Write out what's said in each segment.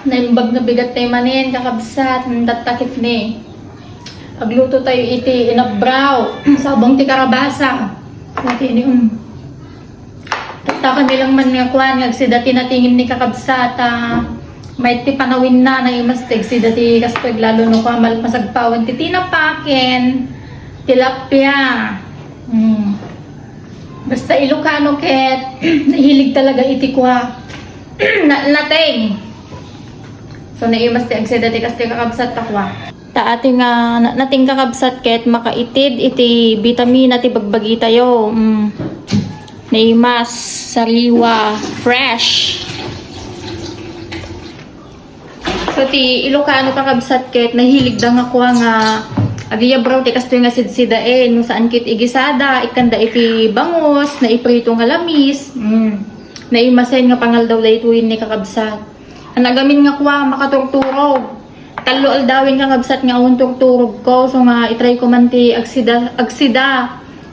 Naimbag na bigat tayo manin, kakabsat, tatakit ni. Agluto tayo iti inabraw, sabong ti karabasa. Dati ni Tata kami lang man nga kuhan, si dati natingin ni kakabsat, may ti panawin na imastig, si dati kastag lalo no kamal masagpawan, ti tinapaken, tilapia. Basta Ilocano ket, nahilig talaga iti kwa. Nating. So naimas ti agseda ti kasti kakabsat takwa. Ta ating nating kakabsat ket makaitid iti vitamina ti bagbagi tayo. Naimas sariwa fresh. So ti Ilocano kakabsat ket nahilig da nga kwa nga agiyabraw ti kastoy nga sidsidae no saan kit igisada ikanda iti bangus na iprito nga lamis. Naimasen nga pangal daw daytoy ni kakabsat. Anagamin nga kwa makaturturog. Talo aldawin nga kabsat nga awon turturog ko. So nga itry ko man ti agsida.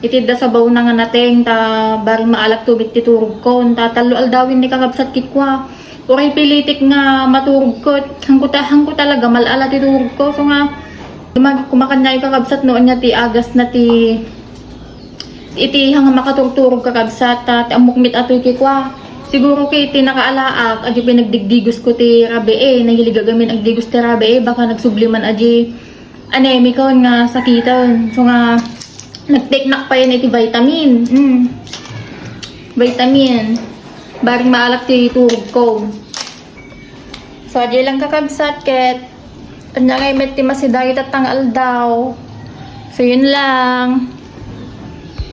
Itida sa baw na nga nateng ta bari maalak tubit ti turog ko. Ta talo aldawin ni kakabsat kit kwa. Uray pilitik nga maturog ko. Hangko talaga malala ti turog ko. So nga kumakan na yung kakabsat noon niya ti agas na ti iti hanga makaturturog kakabsat. Ti amukmit atoy ki kwa. Siguro kay ti nakaalaak, adi pinagdigdigos ko ti rabe nahilig agamin ang digos ti rabe baka nagsubliman adi anemic ko nga sakitan. So nga, nagteknak pa yan iti vitamin. Vitamin. Baring maalak ti turog ko. So, adi lang kakabsat ket, kanya ngay met ti masidarit at tangal daw. So, yun lang.